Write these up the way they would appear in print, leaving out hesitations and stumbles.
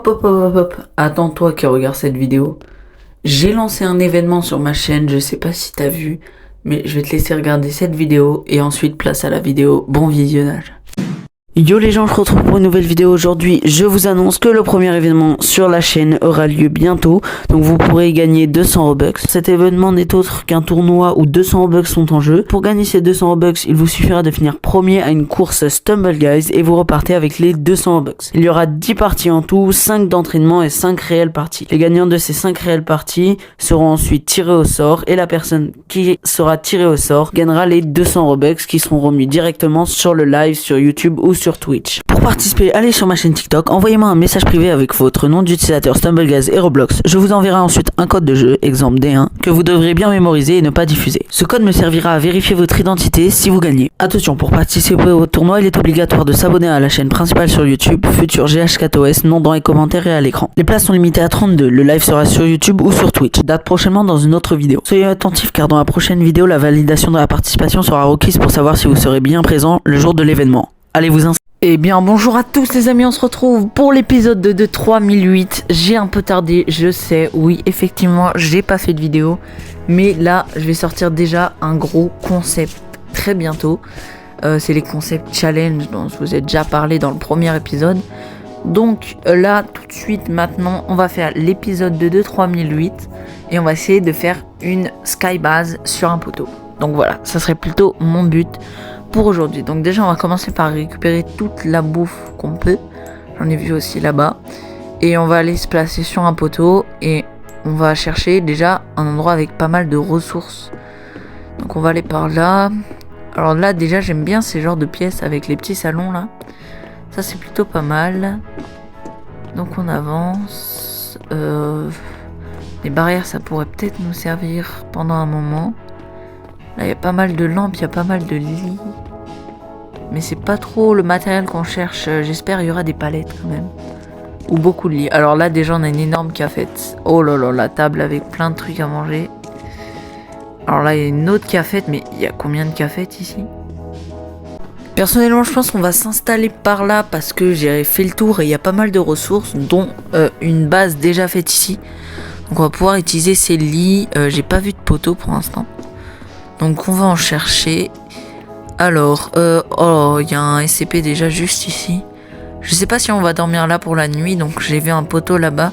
Hop. Attends-toi qui regarde cette vidéo. J'ai lancé un événement sur ma chaîne, je sais pas si t'as vu, mais je vais te laisser regarder cette vidéo et ensuite place à la vidéo. Bon visionnage. Yo les gens, je vous retrouve pour une nouvelle vidéo aujourd'hui. Je vous annonce que le premier événement sur la chaîne aura lieu bientôt. Donc vous pourrez gagner 200 Robux. Cet événement n'est autre qu'un tournoi où 200 Robux sont en jeu. Pour gagner ces 200 Robux, il vous suffira de finir premier à une course Stumble Guys et vous repartez avec les 200 Robux. Il y aura 10 parties en tout, 5 d'entraînement et 5 réelles parties. Les gagnants de ces 5 réelles parties seront ensuite tirés au sort et la personne qui sera tirée au sort gagnera les 200 Robux qui seront remis directement sur le live sur YouTube ou sur Twitch. Pour participer, allez sur ma chaîne TikTok, envoyez-moi un message privé avec votre nom d'utilisateur StumbleGuys et Roblox. Je vous enverrai ensuite un code de jeu, exemple D1, que vous devrez bien mémoriser et ne pas diffuser. Ce code me servira à vérifier votre identité si vous gagnez. Attention, pour participer au tournoi, il est obligatoire de s'abonner à la chaîne principale sur YouTube, futur GH4OS, nom dans les commentaires et à l'écran. Les places sont limitées à 32, le live sera sur YouTube ou sur Twitch. Date prochainement dans une autre vidéo. Soyez attentifs car dans la prochaine vidéo, la validation de la participation sera requise pour savoir si vous serez bien présent le jour de l'événement. Allez vous inscrire. Eh bien bonjour à tous les amis, on se retrouve pour l'épisode de 3008. J'ai un peu tardé, je sais, oui effectivement j'ai pas fait de vidéo. Mais là je vais sortir déjà un gros concept très bientôt. C'est les concepts challenge dont je vous ai déjà parlé dans le premier épisode. Donc là tout de suite maintenant on va faire l'épisode de 3008. Et on va essayer de faire une skybase sur un poteau. Donc voilà, ça serait plutôt mon but pour aujourd'hui. Donc déjà on va commencer par récupérer toute la bouffe qu'on peut. J'en ai vu aussi là-bas. Et on va aller se placer sur un poteau. Et on va chercher déjà un endroit avec pas mal de ressources. Donc on va aller par là. Alors là déjà j'aime bien ces genres de pièces avec les petits salons là. Ça c'est plutôt pas mal. Donc on avance. Les barrières ça pourrait peut-être nous servir pendant un moment. Là il y a pas mal de lampes, il y a pas mal de lits. Mais c'est pas trop le matériel qu'on cherche. J'espère il y aura des palettes quand même. Ou beaucoup de lits. Alors là déjà on a une énorme cafette. Oh là là, la table avec plein de trucs à manger. Alors là il y a une autre cafette. Mais il y a combien de cafettes ici? Personnellement je pense qu'on va s'installer par là. Parce que j'ai fait le tour et il y a pas mal de ressources. Dont une base déjà faite ici. Donc on va pouvoir utiliser ces lits. J'ai pas vu de poteau pour l'instant. Donc on va en chercher. Alors, oh, il y a un SCP déjà juste ici. Je sais pas si on va dormir là pour la nuit. Donc j'ai vu un poteau là-bas.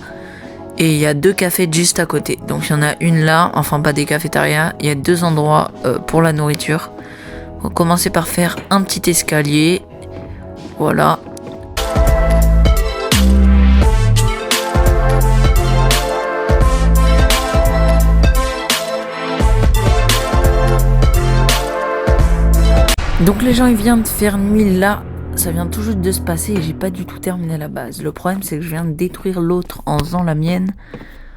Et il y a 2 cafés juste à côté. Donc il y en a une là, enfin pas des cafétérias. Il y a 2 endroits pour la nourriture. On va commencer par faire un petit escalier. Voilà. Donc les gens ils viennent de faire nuit là, ça vient tout juste de se passer et j'ai pas du tout terminé la base. Le problème c'est que je viens de détruire l'autre en faisant la mienne.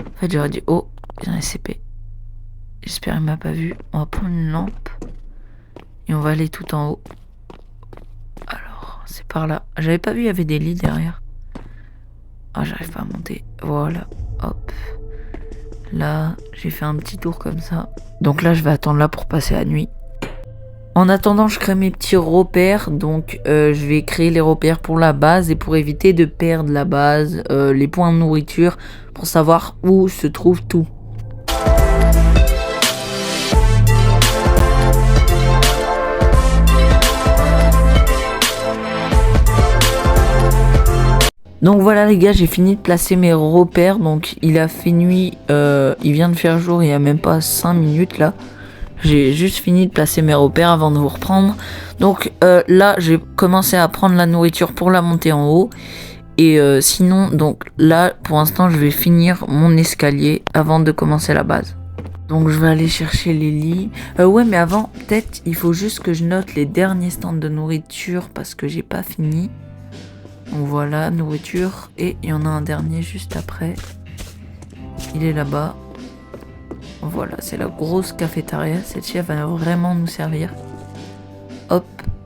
En fait j'aurais dit oh, il y a un SCP. J'espère qu'il m'a pas vu. On va prendre une lampe et on va aller tout en haut. Alors c'est par là. J'avais pas vu il y avait des lits derrière. Ah j'arrive pas à monter. Voilà, hop. Là j'ai fait un petit tour comme ça. Donc là je vais attendre là pour passer la nuit. En attendant, je crée mes petits repères. Donc, je vais créer les repères pour la base. Et pour éviter de perdre la base, les points de nourriture. Pour savoir où se trouve tout. Donc voilà les gars, j'ai fini de placer mes repères. Donc il a fait nuit. Il vient de faire jour il y a même pas 5 minutes là. J'ai juste fini de placer mes repères avant de vous reprendre. Donc là, j'ai commencé à prendre la nourriture pour la monter en haut. Et sinon, donc là, pour l'instant, je vais finir mon escalier avant de commencer la base. Donc je vais aller chercher les lits. Ouais, mais avant, peut-être, il faut juste que je note les derniers stands de nourriture parce que j'ai pas fini. Donc voilà, nourriture. Et il y en a un dernier juste après. Il est là-bas. Voilà, c'est la grosse cafétéria. Celle-ci va vraiment nous servir. Hop.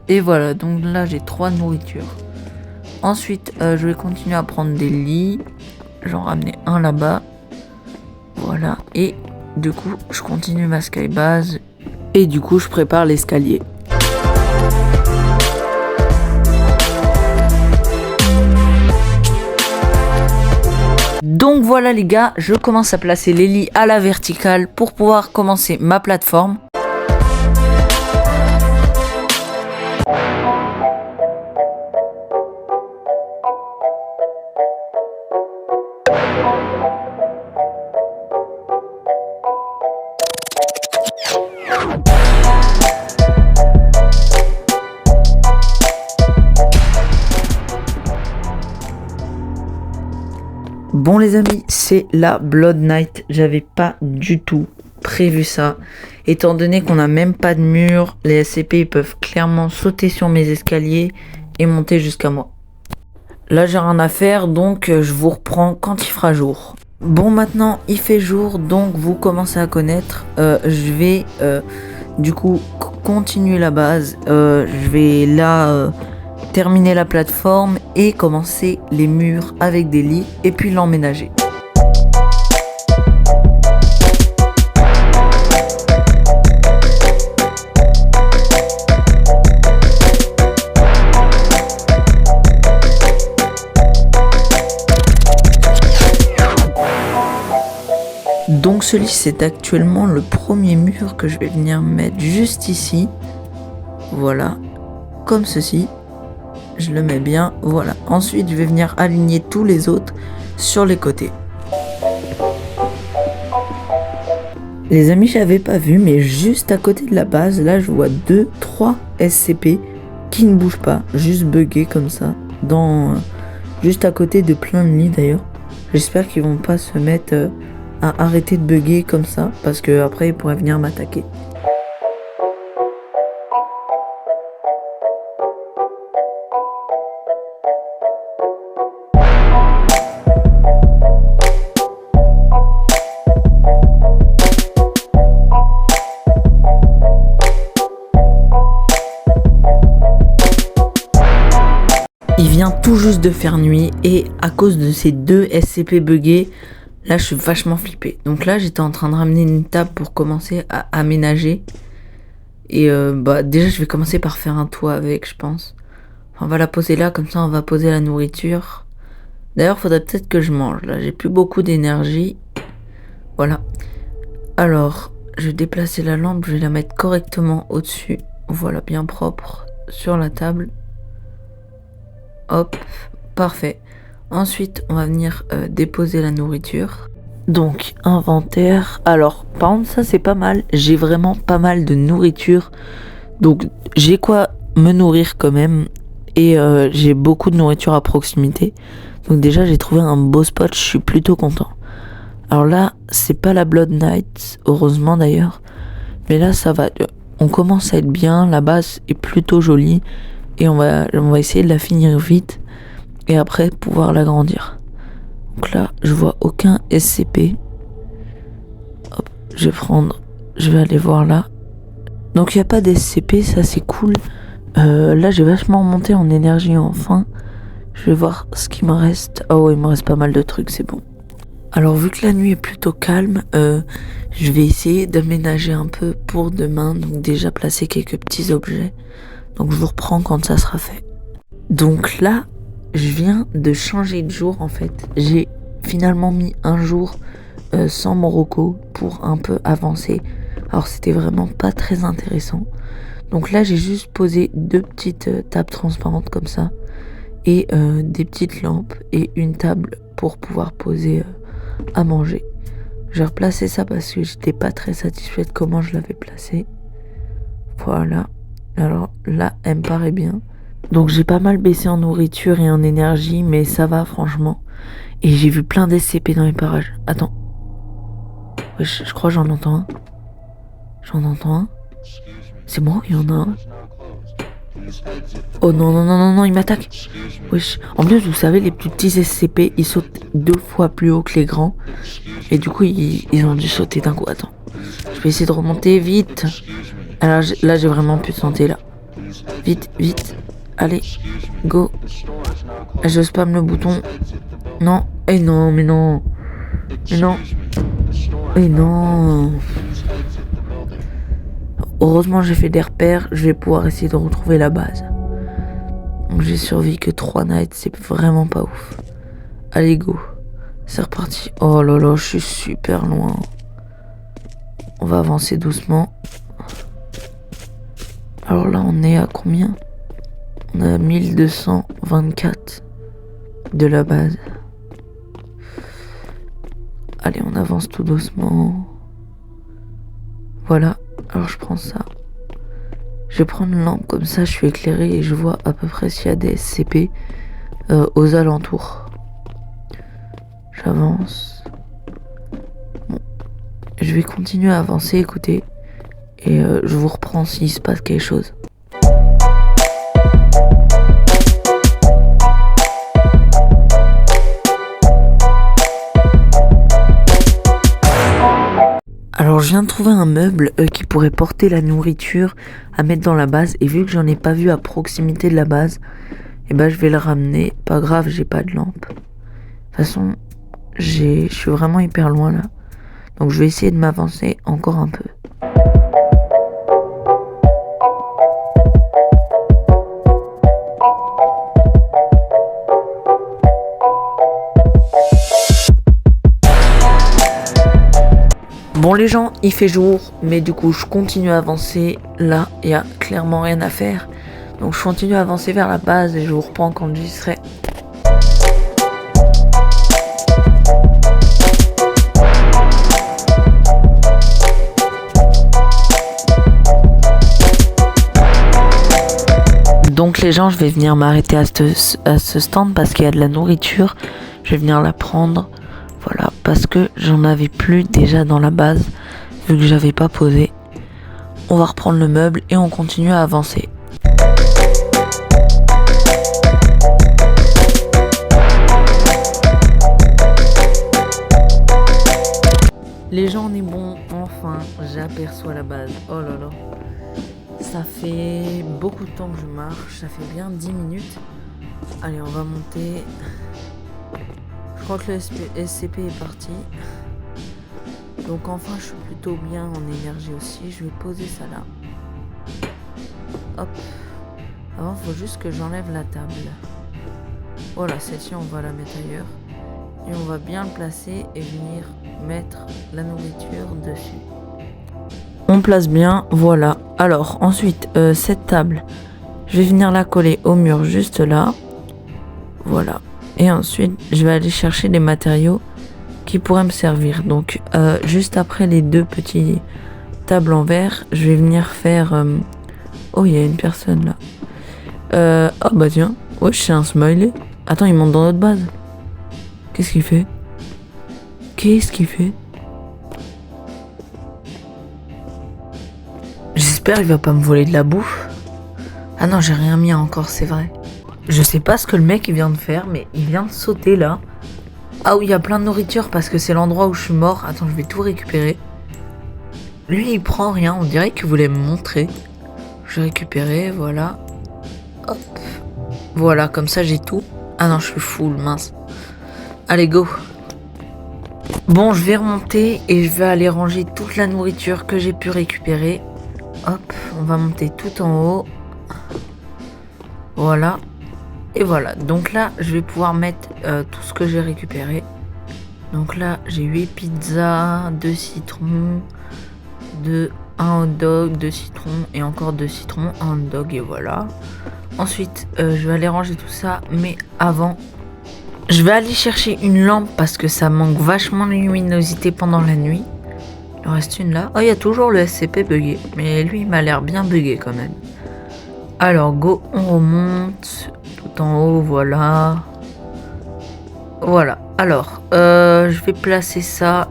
Et voilà, donc là j'ai 3 nourritures. Ensuite, je vais continuer à prendre des lits. J'en ramenais un là-bas. Voilà. Et du coup, je continue ma skybase. Et du coup, je prépare l'escalier. Donc voilà les gars, je commence à placer les lits à la verticale pour pouvoir commencer ma plateforme. Bon les amis, c'est la Blood Night, j'avais pas du tout prévu ça, étant donné qu'on n'a même pas de mur, les SCP ils peuvent clairement sauter sur mes escaliers et monter jusqu'à moi. Là j'ai rien à faire, donc je vous reprends quand il fera jour. Bon maintenant il fait jour, donc vous commencez à connaître, je vais du coup continuer la base, je vais là... terminer la plateforme et commencer les murs avec des lits et puis l'emménager. Donc ce lit c'est actuellement le premier mur que je vais venir mettre juste ici. Voilà, comme ceci. Je le mets bien, voilà. Ensuite, je vais venir aligner tous les autres sur les côtés. Les amis, j'avais pas vu, mais juste à côté de la base, là, je vois 2-3 SCP qui ne bougent pas, juste buggés comme ça, juste à côté de plein de lits d'ailleurs. J'espère qu'ils vont pas se mettre à arrêter de bugger comme ça, parce que après ils pourraient venir m'attaquer. Il vient tout juste de faire nuit et à cause de ces 2 SCP buggés, là je suis vachement flippé. Donc là j'étais en train de ramener une table pour commencer à aménager. Et déjà je vais commencer par faire un toit avec, je pense. Enfin, on va la poser là, comme ça on va poser la nourriture. D'ailleurs faudrait peut-être que je mange, là j'ai plus beaucoup d'énergie. Voilà. Alors je vais déplacer la lampe, je vais la mettre correctement au-dessus. Voilà, bien propre sur la table. Hop, parfait. Ensuite, on va venir déposer la nourriture. Donc, inventaire. Alors, par contre, ça c'est pas mal. J'ai vraiment pas mal de nourriture. Donc, j'ai quoi me nourrir quand même. Et j'ai beaucoup de nourriture à proximité. Donc déjà, j'ai trouvé un beau spot. Je suis plutôt content. Alors là, c'est pas la Blood Night, heureusement d'ailleurs. Mais là, ça va. On commence à être bien. La base est plutôt jolie. Et on va essayer de la finir vite. Et après pouvoir l'agrandir. Donc là je vois aucun SCP. Hop, je vais aller voir là. Donc il n'y a pas d'SCP, ça c'est cool. Là j'ai vachement monté en énergie enfin. Je vais voir ce qu'il me reste. Oh il me reste pas mal de trucs, c'est bon. Alors vu que la nuit est plutôt calme, je vais essayer d'aménager un peu pour demain. Donc déjà placer quelques petits objets. Donc je vous reprends quand ça sera fait. Donc là, je viens de changer de jour en fait. J'ai finalement mis un jour sans Morocco pour un peu avancer. Alors c'était vraiment pas très intéressant. Donc là j'ai juste posé 2 petites tables transparentes comme ça. Et des petites lampes et une table pour pouvoir poser à manger. J'ai replacé ça parce que j'étais pas très satisfait de comment je l'avais placé. Voilà. Alors là, elle me paraît bien. Donc j'ai pas mal baissé en nourriture et en énergie, mais ça va franchement. Et j'ai vu plein d'SCP dans les parages. Attends. Ouais, je crois que j'en entends un. J'en entends un. C'est moi ou il y en a un? Oh non, non, non, non, non, il m'attaque. Wesh. En plus, vous savez, les plus petits SCP, ils sautent 2 fois plus haut que les grands. Et du coup, ils ont dû sauter d'un coup. Attends. Je vais essayer de remonter vite. Alors là, j'ai vraiment plus de santé, là. Vite, vite. Allez, go. Je spam le bouton. Non. Eh non, mais non. Mais non. Eh non. Heureusement, j'ai fait des repères. Je vais pouvoir essayer de retrouver la base. Donc, j'ai survécu que 3 nights. C'est vraiment pas ouf. Allez, go. C'est reparti. Oh là là, je suis super loin. On va avancer doucement. Alors là, on est à combien? On a 1224 de la base. Allez, on avance tout doucement. Voilà. Alors je prends ça. Je vais prendre une lampe, comme ça je suis éclairé et je vois à peu près s'il y a des SCP aux alentours. J'avance. Bon. Je vais continuer à avancer, écoutez. Et je vous reprends s'il se passe quelque chose. Alors je viens de trouver un meuble qui pourrait porter la nourriture à mettre dans la base. Et vu que j'en ai pas vu à proximité de la base, et ben je vais le ramener. Pas grave, j'ai pas de lampe. De toute façon, je suis vraiment hyper loin là. Donc je vais essayer de m'avancer encore un peu. Bon les gens, il fait jour, mais du coup je continue à avancer. Là, il y a clairement rien à faire. Donc je continue à avancer vers la base et je vous reprends quand j'y serai. Donc les gens, je vais venir m'arrêter à ce stand parce qu'il y a de la nourriture. Je vais venir la prendre. Voilà, parce que j'en avais plus déjà dans la base, vu que j'avais pas posé. On va reprendre le meuble et on continue à avancer. Les gens, on est bon, enfin, j'aperçois la base. Oh là là. Ça fait beaucoup de temps que je marche, ça fait bien 10 minutes. Allez, on va monter. Je crois que le SCP est parti. Donc enfin je suis plutôt bien en énergie aussi. Je vais poser ça là. Hop. Avant il faut juste que j'enlève la table. Voilà, celle-ci on va la mettre ailleurs. Et on va bien le placer et venir mettre la nourriture dessus. On place bien, voilà. Alors ensuite cette table, je vais venir la coller au mur juste là. Voilà. Et ensuite, je vais aller chercher des matériaux qui pourraient me servir. Donc, juste après les deux petits tables en verre, je vais venir faire... Oh, il y a une personne là. Oh, bah tiens. Ouais, c'est un smiley. Attends, il monte dans notre base. Qu'est-ce qu'il fait? Qu'est-ce qu'il fait? J'espère qu'il va pas me voler de la bouffe. Ah non, j'ai rien mis encore, c'est vrai. Je sais pas ce que le mec il vient de faire, mais il vient de sauter là. Ah oui, il y a plein de nourriture parce que c'est l'endroit où je suis mort. Attends, je vais tout récupérer. Lui, il prend rien. On dirait qu'il voulait me montrer. Je vais récupérer, voilà. Hop. Voilà, comme ça j'ai tout. Ah non, je suis full, mince. Allez, go. Bon, je vais remonter et je vais aller ranger toute la nourriture que j'ai pu récupérer. Hop, on va monter tout en haut. Voilà. Et voilà, donc là, je vais pouvoir mettre tout ce que j'ai récupéré. Donc là, j'ai 8 pizzas, 2 citrons, 1 hot dog, 2 citrons et encore 2 citrons, 1 hot dog et voilà. Ensuite, je vais aller ranger tout ça, mais avant, je vais aller chercher une lampe parce que ça manque vachement de luminosité pendant la nuit. Il en reste une là. Oh, il y a toujours le SCP bugué, mais lui, il m'a l'air bien bugué quand même. Alors, go, on remonte. Tout en haut, voilà. Voilà. Alors, je vais placer ça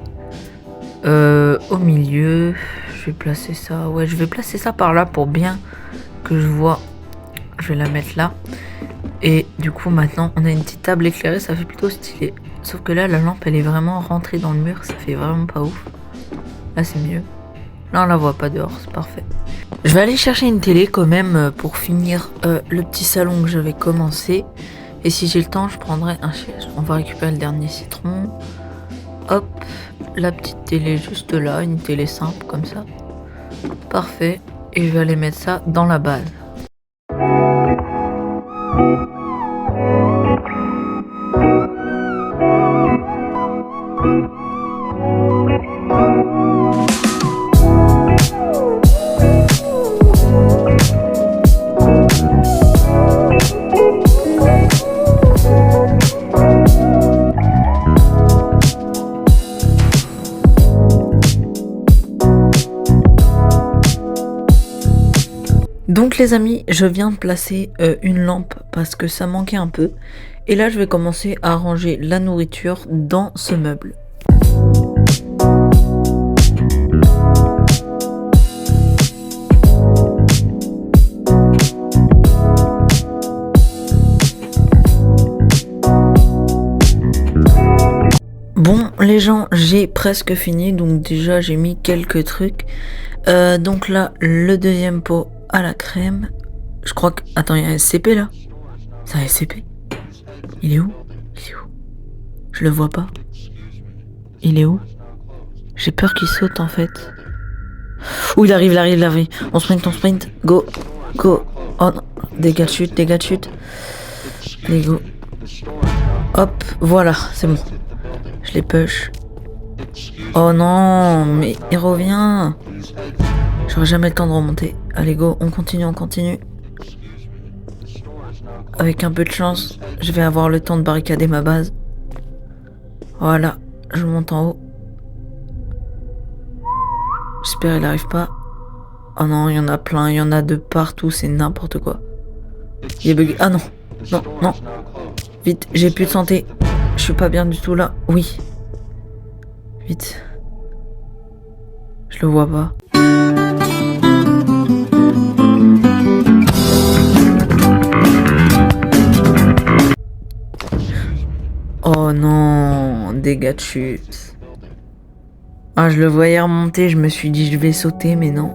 au milieu. Je vais placer ça. Ouais, je vais placer ça par là pour bien que je vois. Je vais la mettre là. Et du coup, maintenant, on a une petite table éclairée. Ça fait plutôt stylé. Sauf que là, la lampe, elle est vraiment rentrée dans le mur. Ça fait vraiment pas ouf. Là, c'est mieux. Là, on la voit pas dehors. C'est parfait. Je vais aller chercher une télé quand même pour finir le petit salon que j'avais commencé. Et si j'ai le temps, je prendrai un siège. On va récupérer le dernier citron. Hop, la petite télé juste là, une télé simple comme ça. Parfait. Et je vais aller mettre ça dans la base. Donc les amis, je viens de placer une lampe parce que ça manquait un peu. Et là, je vais commencer à ranger la nourriture dans ce meuble. Bon les gens, j'ai presque fini, donc déjà j'ai mis quelques trucs. Donc là, le deuxième pot à la crème. Je crois que... Attends, il y a un SCP là. C'est un SCP. Il est où? Il est où? Je le vois pas. Il est où? J'ai peur qu'il saute en fait. Oh, il arrive, il arrive, il arrive. On sprint. Go, go. Oh non, dégâts de chute. Allez, go. Hop, voilà, c'est bon. Je les push. Oh non, mais il revient. J'aurai jamais le temps de remonter. Allez, go, on continue. Avec un peu de chance, je vais avoir le temps de barricader ma base. Voilà, je monte en haut. J'espère qu'il n'arrive pas. Oh non, il y en a plein, il y en a de partout, c'est n'importe quoi. Il est bugué. Ah non. Vite, j'ai plus de santé. Je suis pas bien du tout là. Oui. Vite. Je le vois pas. Oh non, dégâts de chute. Ah, je le voyais remonter, je me suis dit je vais sauter, mais non.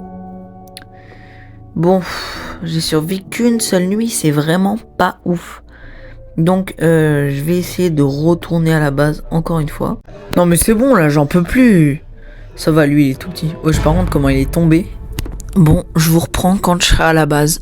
Bon, j'ai survécu qu'une seule nuit, c'est vraiment pas ouf. Donc, je vais essayer de retourner à la base encore une fois. Non mais c'est bon là, j'en peux plus. Ça va, lui il est tout petit. Wesh, par contre, comment il est tombé. Bon, je vous reprends quand je serai à la base.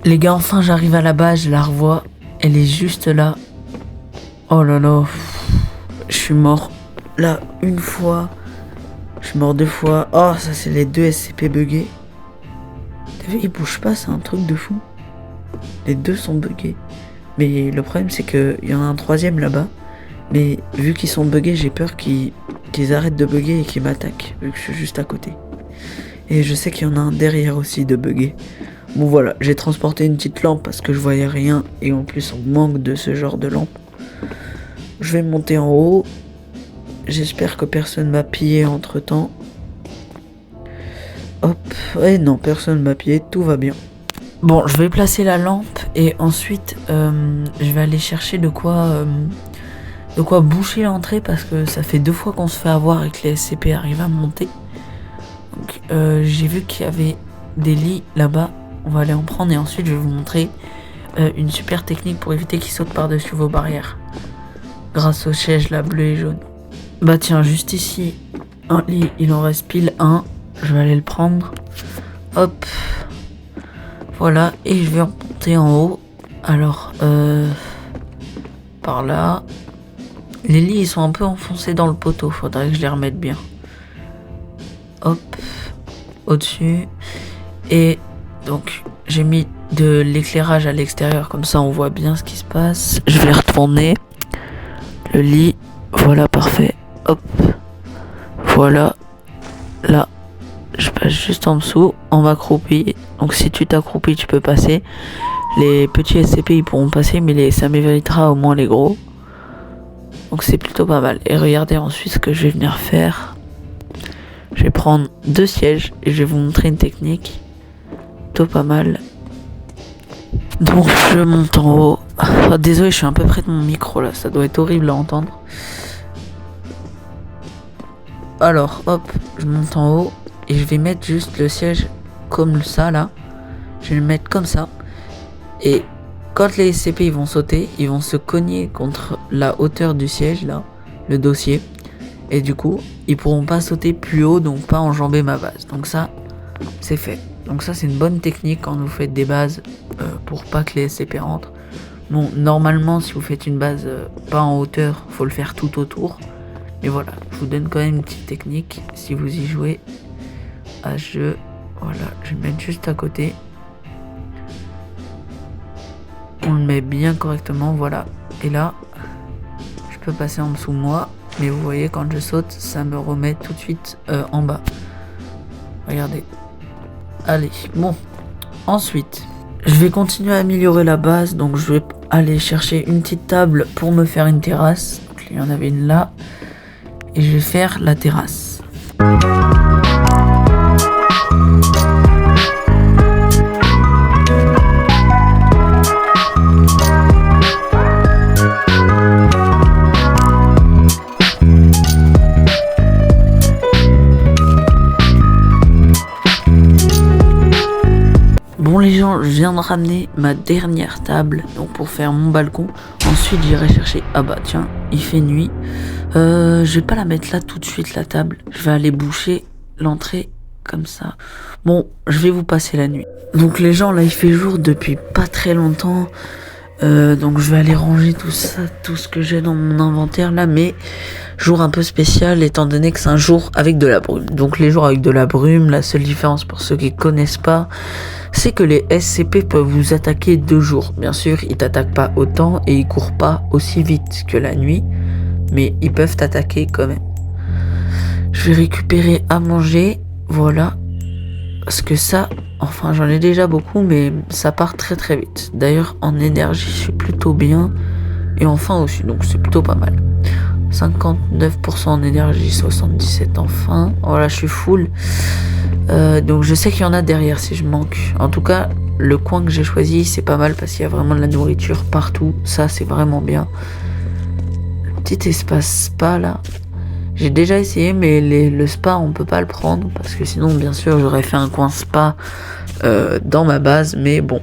Les gars, enfin j'arrive à la base, je la revois. Elle est juste là. Oh là là. Je suis mort là une fois. Je suis mort 2 fois. Oh, ça c'est les 2 SCP buggés. T'as vu, ils bougent pas, c'est un truc de fou. Les 2 sont buggés. Mais le problème c'est qu'il y en a un 3e là-bas. Mais vu qu'ils sont buggés, j'ai peur qu'ils arrêtent de bugger et qu'ils m'attaquent. Vu que je suis juste à côté. Et je sais qu'il y en a un derrière aussi de buggés. Bon voilà, j'ai transporté une petite lampe parce que je voyais rien. Et en plus on manque de ce genre de lampe. Je vais monter en haut. J'espère que personne m'a pillé entre temps. Hop, et non, personne m'a pillé, tout va bien. Bon, je vais placer la lampe et ensuite je vais aller chercher de quoi boucher l'entrée parce que ça fait 2 fois qu'on se fait avoir et que les SCP arrivent à monter. Donc j'ai vu qu'il y avait des lits là-bas. On va aller en prendre et ensuite je vais vous montrer une super technique pour éviter qu'ils sautent par-dessus vos barrières. Grâce aux chaises là, bleues et jaunes. Bah tiens, juste ici, un lit, il en reste pile un. Je vais aller le prendre. Hop. Voilà, et je vais remonter en haut. Alors, par là. Les lits, ils sont un peu enfoncés dans le poteau. Faudrait que je les remette bien. Hop. Au-dessus. Et donc, j'ai mis de l'éclairage à l'extérieur. Comme ça, on voit bien ce qui se passe. Je vais retourner. Le lit. Voilà, parfait. Hop. Voilà. Là. Je passe juste en dessous. On m'accroupit. Donc, si tu t'accroupis, tu peux passer. Les petits SCP, ils pourront passer. Mais ça m'évitera au moins les gros. Donc, c'est plutôt pas mal. Et regardez ensuite ce que je vais venir faire. Je vais prendre 2 sièges. Et je vais vous montrer une technique. Plutôt pas mal. Donc, je monte en haut. Oh, désolé, je suis un peu près de mon micro là. Ça doit être horrible à entendre. Alors, hop, je monte en haut. Et je vais mettre juste le siège comme ça là. Je vais le mettre comme ça. Et quand les SCP ils vont sauter, ils vont se cogner contre la hauteur du siège là, le dossier. Et du coup, ils pourront pas sauter plus haut, donc pas enjamber ma base. Donc ça, c'est fait. Donc ça, c'est une bonne technique quand vous faites des bases pour pas que les SCP rentrent. Bon, normalement, si vous faites une base pas en hauteur, faut le faire tout autour. Mais voilà, je vous donne quand même une petite technique si vous y jouez à jeu. Voilà, je vais le mettre juste à côté. On le met bien correctement, voilà. Et là, je peux passer en dessous de moi. Mais vous voyez, quand je saute, ça me remet tout de suite en bas. Regardez. Allez, bon. Ensuite, je vais continuer à améliorer la base. Donc, je vais aller chercher une petite table pour me faire une terrasse. Donc, il y en avait une là. Et je vais faire la terrasse. Bon les gens, je viens de ramener ma dernière table donc pour faire mon balcon. Ensuite j'irai chercher, ah bah tiens, il fait nuit. Je vais pas la mettre là tout de suite la table. Je vais aller boucher l'entrée comme ça. Bon, je vais vous passer la nuit. Donc les gens là il fait jour depuis pas très longtemps. Donc je vais aller ranger tout ça, tout ce que j'ai dans mon inventaire là, mais jour un peu spécial étant donné que c'est un jour avec de la brume. Donc les jours avec de la brume, la seule différence pour ceux qui connaissent pas, c'est que les SCP peuvent vous attaquer 2 jours. Bien sûr, ils t'attaquent pas autant et ils courent pas aussi vite que la nuit, mais ils peuvent t'attaquer quand même. Je vais récupérer à manger, voilà, parce que ça, enfin j'en ai déjà beaucoup, mais ça part très très vite. D'ailleurs en énergie je suis plutôt bien, et en faim aussi, donc c'est plutôt pas mal. 59% en énergie, 77 en faim. Voilà, je suis full. Donc je sais qu'il y en a derrière si je manque. En tout cas, le coin que j'ai choisi, c'est pas mal parce qu'il y a vraiment de la nourriture partout. Ça, c'est vraiment bien. Le petit espace spa là. J'ai déjà essayé, mais le spa, on peut pas le prendre parce que sinon, bien sûr, j'aurais fait un coin spa dans ma base. Mais bon.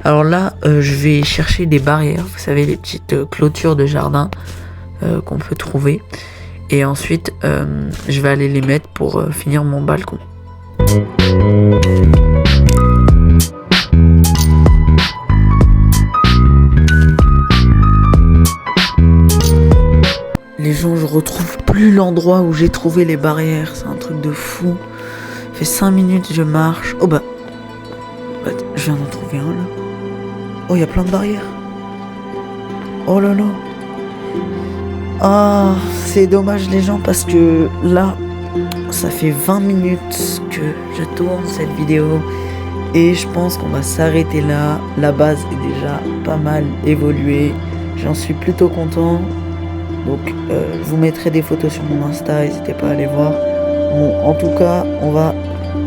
Alors là, je vais chercher des barrières. Vous savez, les petites clôtures de jardin qu'on peut trouver. Et ensuite, je vais aller les mettre pour finir mon balcon. Les gens, je retrouve plus l'endroit où j'ai trouvé les barrières. C'est un truc de fou. Ça fait 5 minutes, je marche. Oh bah, je viens d'en trouver un là. Oh, il y a plein de barrières. Oh là là. Ah, c'est dommage les gens parce que là, ça fait 20 minutes que je tourne cette vidéo et je pense qu'on va s'arrêter là. La base est déjà pas mal évoluée. J'en suis plutôt content. Donc, je vous mettrai des photos sur mon Insta. N'hésitez pas à aller voir. Bon, en tout cas, on va,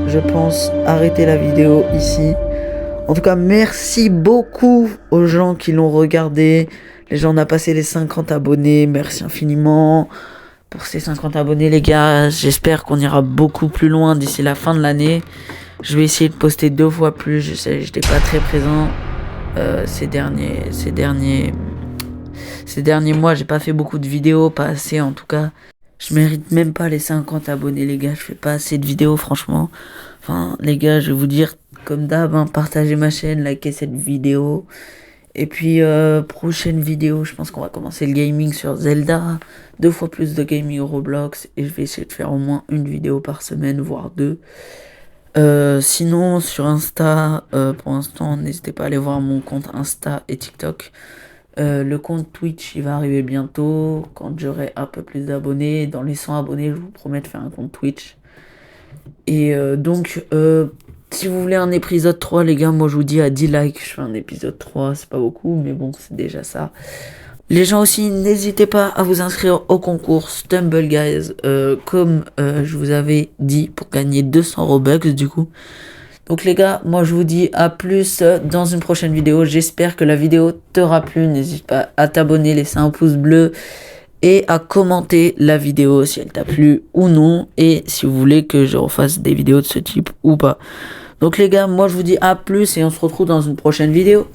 je pense, arrêter la vidéo ici. En tout cas, merci beaucoup aux gens qui l'ont regardé. Les gens, on a passé les 50 abonnés. Merci infiniment pour ces 50 abonnés, les gars. J'espère qu'on ira beaucoup plus loin d'ici la fin de l'année. Je vais essayer de poster 2 fois plus. Je sais, j'étais pas très présent ces derniers mois. J'ai pas fait beaucoup de vidéos, pas assez en tout cas. Je mérite même pas les 50 abonnés, les gars. Je fais pas assez de vidéos, franchement. Enfin, les gars, je vais vous dire, comme d'hab, hein, partagez ma chaîne, likez cette vidéo. Et puis, prochaine vidéo, je pense qu'on va commencer le gaming sur Zelda. 2 fois plus de gaming Roblox. Et je vais essayer de faire au moins une vidéo par semaine, voire 2. Sinon, sur Insta, pour l'instant, n'hésitez pas à aller voir mon compte Insta et TikTok. Le compte Twitch, il va arriver bientôt. Quand j'aurai un peu plus d'abonnés. Dans les 100 abonnés, je vous promets de faire un compte Twitch. Et donc... si vous voulez un épisode 3, les gars, moi je vous dis à 10 likes, je fais un épisode 3, c'est pas beaucoup, mais bon, c'est déjà ça. Les gens aussi, n'hésitez pas à vous inscrire au concours Stumble Guys, comme je vous avais dit, pour gagner 200 Robux du coup. Donc les gars, moi je vous dis à plus dans une prochaine vidéo. J'espère que la vidéo t'aura plu. N'hésite pas à t'abonner, laisser un pouce bleu et à commenter la vidéo si elle t'a plu ou non. Et si vous voulez que je refasse des vidéos de ce type ou pas. Donc les gars, moi je vous dis à plus et on se retrouve dans une prochaine vidéo.